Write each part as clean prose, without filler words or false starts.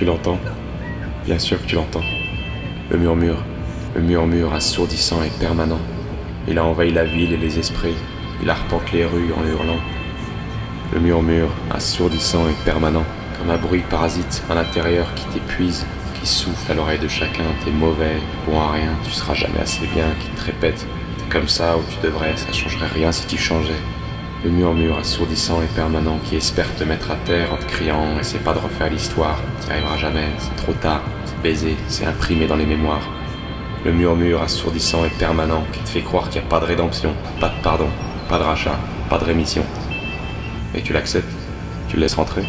Tu l'entends? Bien sûr que tu l'entends. Le murmure assourdissant et permanent. Il a envahi la ville et les esprits. Il arpente les rues en hurlant. Le murmure assourdissant et permanent, comme un bruit parasite à l'intérieur qui t'épuise, qui souffle à l'oreille de chacun. T'es mauvais, bon à rien, tu seras jamais assez bien, qui te répète. T'es comme ça où tu devrais, ça changerait rien si tu changeais. Le murmure assourdissant et permanent qui espère te mettre à terre en te criant « Essaie pas de refaire l'histoire, t'y arriveras jamais, c'est trop tard, c'est baisé, c'est imprimé dans les mémoires. » Le murmure assourdissant et permanent qui te fait croire qu'il n'y a pas de rédemption, pas de pardon, pas de rachat, pas de rémission. Et tu l'acceptes? Tu le laisses rentrer?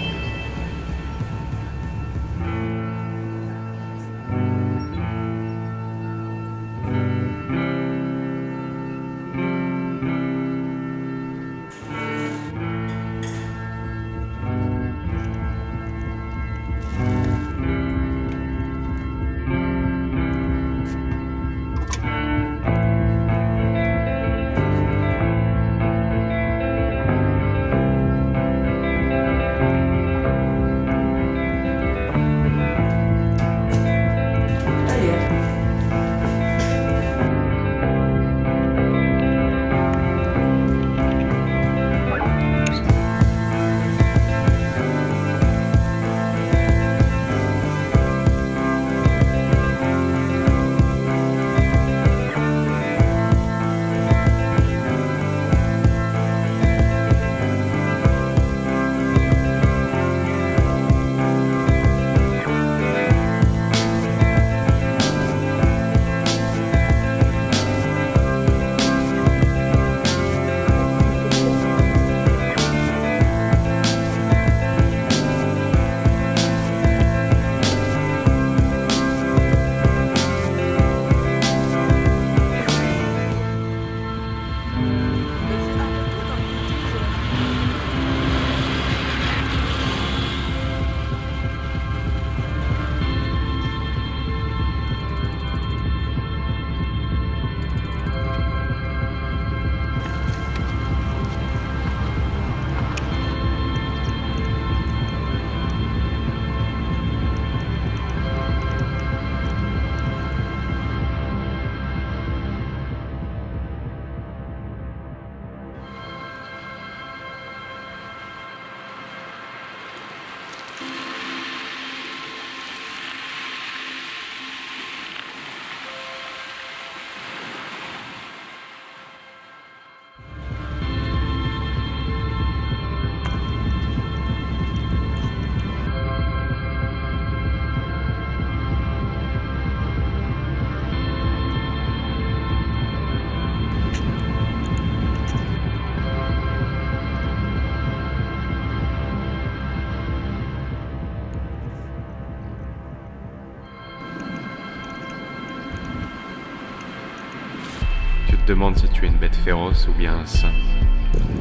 Tu te demandes si tu es une bête féroce ou bien un saint.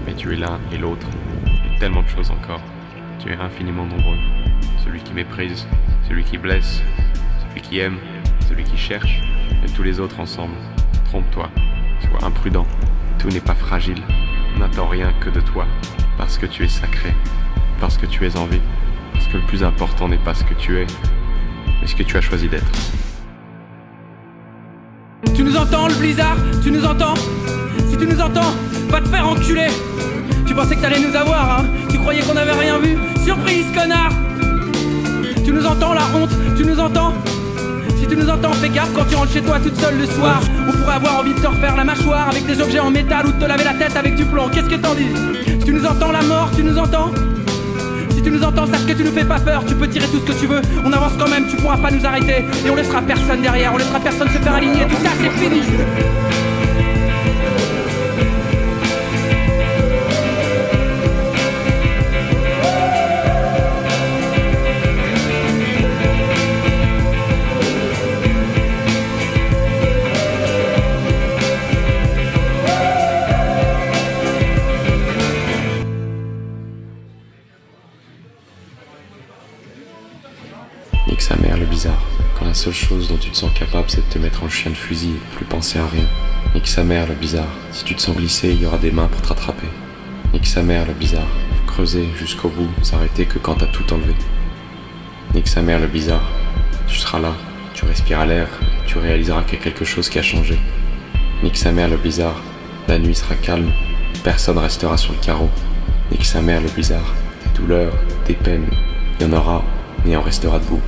Mais tu es l'un et l'autre, et tellement de choses encore. Tu es infiniment nombreux. Celui qui méprise, celui qui blesse, celui qui aime, celui qui cherche, et tous les autres ensemble. Trompe-toi, sois imprudent, tout n'est pas fragile. N'attends rien que de toi, parce que tu es sacré, parce que tu es en vie, parce que le plus important n'est pas ce que tu es, mais ce que tu as choisi d'être. Tu nous entends le blizzard? Tu nous entends? Si tu nous entends, va te faire enculer. Tu pensais que t'allais nous avoir, hein? Tu croyais qu'on avait rien vu? Surprise, connard! Tu nous entends la honte? Tu nous entends? Si tu nous entends, fais gaffe quand tu rentres chez toi toute seule le soir. On pourrait avoir envie de te refaire la mâchoire avec des objets en métal ou de te laver la tête avec du plomb. Qu'est-ce que t'en dis? Si tu nous entends la mort, tu nous entends? Si tu nous entends, sache que tu nous fais pas peur. Tu peux tirer tout ce que tu veux, on avance quand même, tu pourras pas nous arrêter. Et on laissera personne derrière, on laissera personne se faire aligner. Tout ça c'est fini. Nique sa mère le bizarre, quand la seule chose dont tu te sens capable c'est de te mettre en chien de fusil et plus penser à rien. Nique sa mère le bizarre, si tu te sens glisser il y aura des mains pour te rattraper. Nique sa mère le bizarre, faut creuser jusqu'au bout, s'arrêter que quand t'as tout enlevé. Nique sa mère le bizarre. Tu seras là, tu respireras l'air, et tu réaliseras qu'il y a quelque chose qui a changé. Nique sa mère le bizarre. La nuit sera calme, personne restera sur le carreau. Nique sa mère le bizarre. Des douleurs, des peines, il y en aura, et on restera debout.